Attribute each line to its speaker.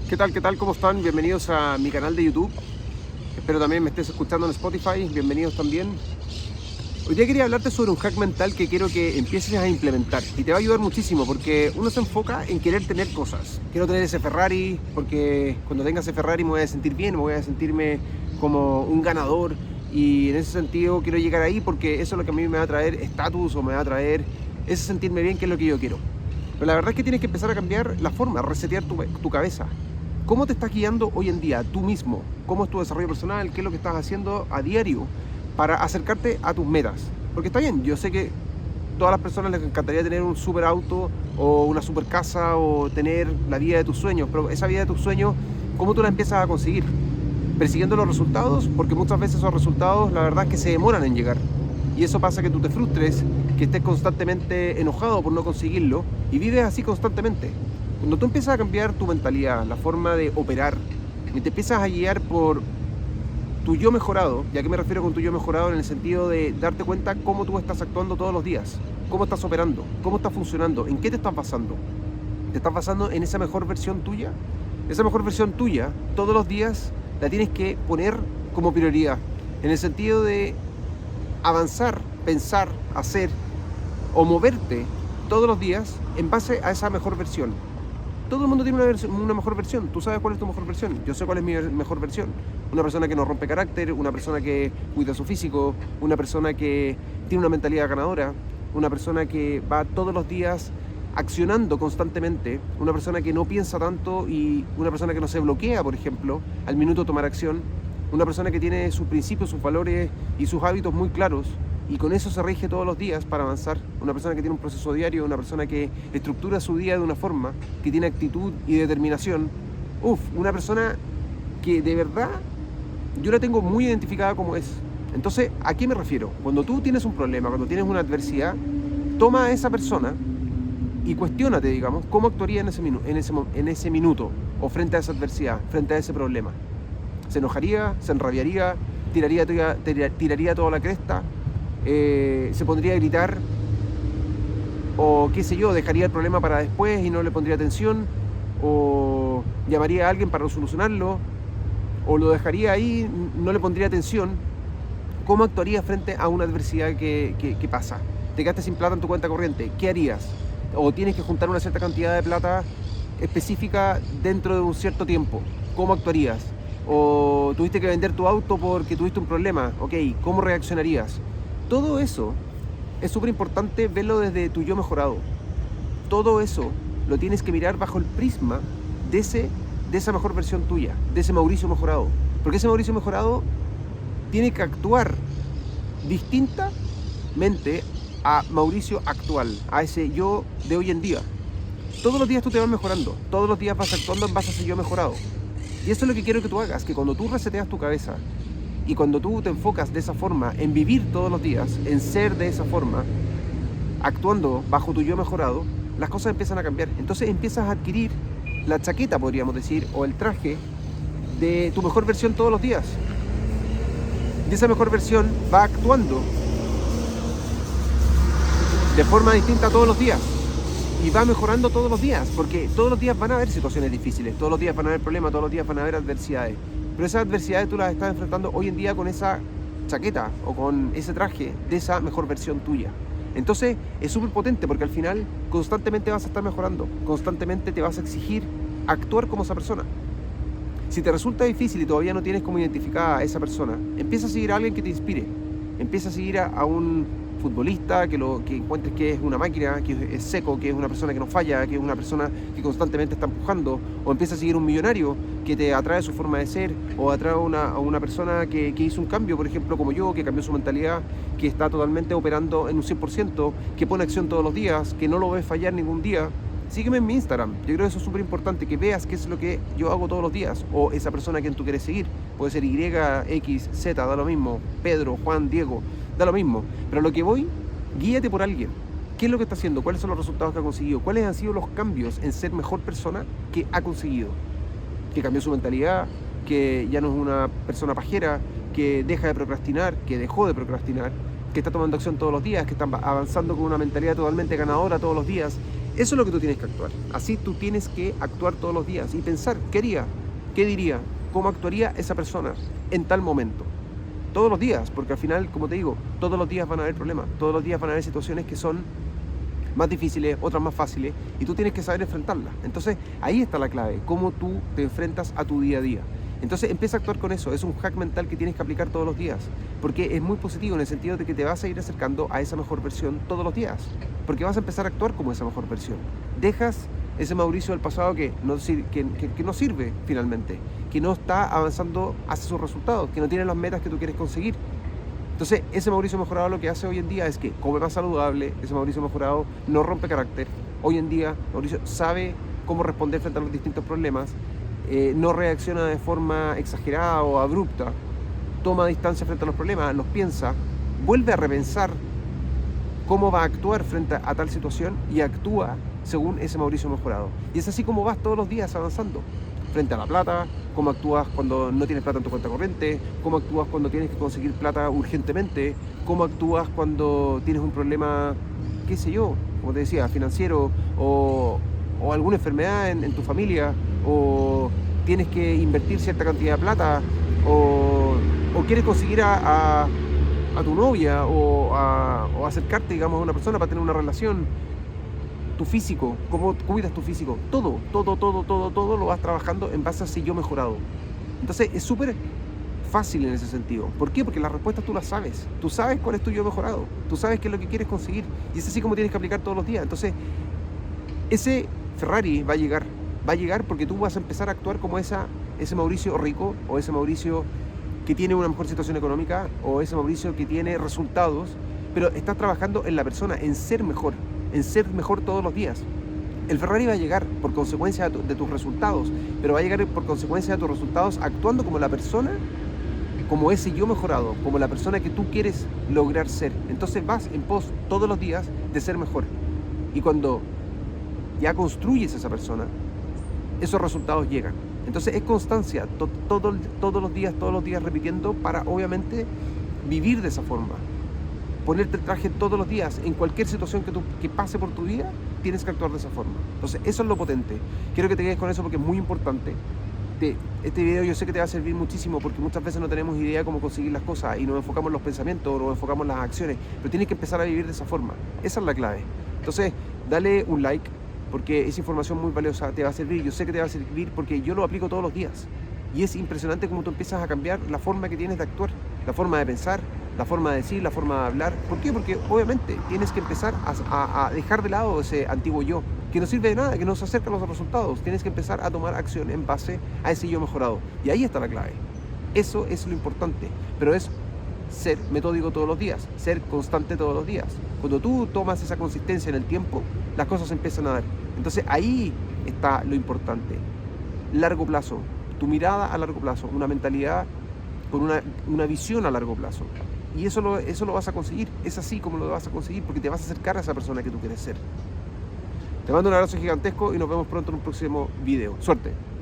Speaker 1: ¿Qué tal? ¿Qué tal? ¿Cómo están? Bienvenidos a mi canal de YouTube. Espero también me estés escuchando en Spotify. Bienvenidos también. Hoy día quería hablarte sobre un hack mental que quiero que empieces a implementar y te va a ayudar muchísimo porque uno se enfoca en querer tener cosas. Quiero tener ese Ferrari porque cuando tenga ese Ferrari me voy a sentir bien, me voy a sentirme como un ganador y en ese sentido quiero llegar ahí porque eso es lo que a mí me va a traer estatus o me va a traer ese sentirme bien, que es lo que yo quiero. Pero la verdad es que tienes que empezar a cambiar la forma, a resetear tu cabeza. ¿Cómo te estás guiando hoy en día tú mismo? ¿Cómo es tu desarrollo personal? ¿Qué es lo que estás haciendo a diario para acercarte a tus metas? Porque está bien, yo sé que a todas las personas les encantaría tener un super auto o una super casa o tener la vida de tus sueños, pero esa vida de tus sueños, ¿cómo tú la empiezas a conseguir? Persiguiendo los resultados, porque muchas veces esos resultados la verdad es que se demoran en llegar. Y eso pasa que tú te frustres, que estés constantemente enojado por no conseguirlo y vives así constantemente. Cuando tú empiezas a cambiar tu mentalidad, la forma de operar, y te empiezas a guiar por tu yo mejorado, ¿y a qué me refiero con tu yo mejorado? En el sentido de darte cuenta cómo tú estás actuando todos los días, cómo estás operando, cómo estás funcionando, en qué te estás basando. ¿Te estás basando en esa mejor versión tuya? Esa mejor versión tuya, todos los días, la tienes que poner como prioridad, en el sentido de avanzar, pensar, hacer o moverte todos los días en base a esa mejor versión. Todo el mundo tiene una mejor versión. Tú sabes cuál es tu mejor versión. Yo sé cuál es mi mejor versión. Una persona que no rompe carácter, una persona que cuida su físico, una persona que tiene una mentalidad ganadora, una persona que va todos los días accionando constantemente, una persona que no piensa tanto y una persona que no se bloquea, por ejemplo, al minuto de tomar acción, una persona que tiene sus principios, sus valores y sus hábitos muy claros y con eso se rige todos los días para avanzar. Una persona que tiene un proceso diario, una persona que estructura su día de una forma, que tiene actitud y determinación. Una persona que de verdad yo la tengo muy identificada como es. Entonces, ¿a qué me refiero? Cuando tú tienes un problema, cuando tienes una adversidad, toma a esa persona y cuestiónate, digamos, cómo actuaría en ese minuto o frente a esa adversidad, frente a ese problema. ¿Se enojaría? ¿Se enrabiaría? ¿Tiraría toda la cresta? ¿Se pondría a gritar? O qué sé yo, dejaría el problema para después y no le pondría atención, o llamaría a alguien para solucionarlo, o lo dejaría ahí, no le pondría atención. ¿Cómo actuarías frente a una adversidad que pasa? Te quedaste sin plata en tu cuenta corriente, ¿qué harías? O tienes que juntar una cierta cantidad de plata específica dentro de un cierto tiempo, ¿cómo actuarías? O tuviste que vender tu auto porque tuviste un problema, ok, ¿cómo reaccionarías? Todo eso es súper importante verlo desde tu yo mejorado. Todo eso lo tienes que mirar bajo el prisma de esa mejor versión tuya, de ese Mauricio mejorado. Porque ese Mauricio mejorado tiene que actuar distintamente a Mauricio actual, a ese yo de hoy en día. Todos los días tú te vas mejorando, todos los días vas actuando en base a ese yo mejorado. Y eso es lo que quiero que tú hagas, que cuando tú reseteas tu cabeza y cuando tú te enfocas de esa forma en vivir todos los días, en ser de esa forma, actuando bajo tu yo mejorado, las cosas empiezan a cambiar. Entonces empiezas a adquirir la chaqueta, podríamos decir, o el traje de tu mejor versión todos los días. Y esa mejor versión va actuando de forma distinta todos los días. Y va mejorando todos los días, porque todos los días van a haber situaciones difíciles, todos los días van a haber problemas, todos los días van a haber adversidades. Pero esas adversidades tú las estás enfrentando hoy en día con esa chaqueta o con ese traje de esa mejor versión tuya. Entonces es súper potente porque al final constantemente vas a estar mejorando, constantemente te vas a exigir actuar como esa persona. Si te resulta difícil y todavía no tienes como identificada a esa persona, empieza a seguir a alguien que te inspire, empieza a seguir a un futbolista que encuentres que es una máquina, que es seco, que es una persona que no falla, que es una persona que constantemente está empujando, o empieza a seguir un millonario que te atrae su forma de ser, o atrae a una persona que hizo un cambio, por ejemplo, como yo, que cambió su mentalidad, que está totalmente operando en un 100%, que pone acción todos los días, que no lo ves fallar ningún día. Sígueme en mi Instagram, yo creo que eso es súper importante, que veas qué es lo que yo hago todos los días, o esa persona a quien tú quieres seguir, puede ser Y, X, Z, da lo mismo, Pedro, Juan, Diego, da lo mismo, pero lo que voy, guíate por alguien. ¿Qué es lo que está haciendo? ¿Cuáles son los resultados que ha conseguido? ¿Cuáles han sido los cambios en ser mejor persona que ha conseguido? Que cambió su mentalidad, que ya no es una persona pajera, que deja de procrastinar, que dejó de procrastinar, que está tomando acción todos los días, que está avanzando con una mentalidad totalmente ganadora todos los días. Eso es lo que tú tienes que actuar. Así tú tienes que actuar todos los días y pensar, ¿qué haría? ¿Qué diría? ¿Cómo actuaría esa persona en tal momento? Todos los días, porque al final, como te digo, todos los días van a haber problemas, todos los días van a haber situaciones que son más difíciles, otras más fáciles, y tú tienes que saber enfrentarlas. Entonces, ahí está la clave, cómo tú te enfrentas a tu día a día. Entonces, empieza a actuar con eso. Es un hack mental que tienes que aplicar todos los días, porque es muy positivo en el sentido de que te vas a ir acercando a esa mejor versión todos los días, porque vas a empezar a actuar como esa mejor versión. Dejas ese Mauricio del pasado que no sirve finalmente, que no está avanzando hacia sus resultados, que no tiene las metas que tú quieres conseguir. Entonces, ese Mauricio mejorado lo que hace hoy en día es que come más saludable, ese Mauricio mejorado no rompe carácter. Hoy en día, Mauricio sabe cómo responder frente a los distintos problemas, no reacciona de forma exagerada o abrupta, toma distancia frente a los problemas, los piensa, vuelve a repensar cómo va a actuar frente a tal situación y actúa según ese Mauricio mejorado. Y es así como vas todos los días avanzando. Frente a la plata, cómo actúas cuando no tienes plata en tu cuenta corriente, cómo actúas cuando tienes que conseguir plata urgentemente, cómo actúas cuando tienes un problema, qué sé yo, como te decía, financiero o alguna enfermedad en tu familia, o tienes que invertir cierta cantidad de plata, o quieres conseguir a tu novia o acercarte, digamos, a una persona para tener una relación. Tu físico, cómo cuidas tu físico, todo lo vas trabajando en base a si yo mejorado. Entonces es súper fácil en ese sentido. ¿Por qué? Porque las respuestas tú las sabes. Tú sabes cuál es tu yo mejorado. Tú sabes qué es lo que quieres conseguir. Y es así como tienes que aplicar todos los días. Entonces, ese Ferrari va a llegar. Va a llegar porque tú vas a empezar a actuar como ese Mauricio rico, o ese Mauricio que tiene una mejor situación económica, o ese Mauricio que tiene resultados, pero estás trabajando en la persona, en ser mejor todos los días. El Ferrari va a llegar por consecuencia de tus resultados, pero va a llegar por consecuencia de tus resultados actuando como la persona, como ese yo mejorado, como la persona que tú quieres lograr ser. Entonces vas en pos todos los días de ser mejor. Y cuando ya construyes esa persona, esos resultados llegan. Entonces es constancia, todos los días repitiendo para obviamente vivir de esa forma. Ponerte el traje todos los días, en cualquier situación que pase por tu vida, tienes que actuar de esa forma. Entonces, eso es lo potente. Quiero que te quedes con eso porque es muy importante. Este video yo sé que te va a servir muchísimo porque muchas veces no tenemos idea cómo conseguir las cosas y nos enfocamos en los pensamientos o nos enfocamos en las acciones, pero tienes que empezar a vivir de esa forma. Esa es la clave. Entonces, dale un like porque esa información muy valiosa te va a servir. Yo sé que te va a servir porque yo lo aplico todos los días. Y es impresionante cómo tú empiezas a cambiar la forma que tienes de actuar, la forma de pensar, la forma de decir, la forma de hablar. ¿Por qué? Porque obviamente tienes que empezar a dejar de lado ese antiguo yo, que no sirve de nada, que no se acerca a los resultados. Tienes que empezar a tomar acción en base a ese yo mejorado. Y ahí está la clave. Eso es lo importante, pero es ser metódico todos los días, ser constante todos los días. Cuando tú tomas esa consistencia en el tiempo, las cosas empiezan a dar. Entonces ahí está lo importante. Largo plazo, tu mirada a largo plazo, una mentalidad con una visión a largo plazo. Y eso lo vas a conseguir. Es así como lo vas a conseguir, porque te vas a acercar a esa persona que tú quieres ser. Te mando un abrazo gigantesco y nos vemos pronto en un próximo video. Suerte.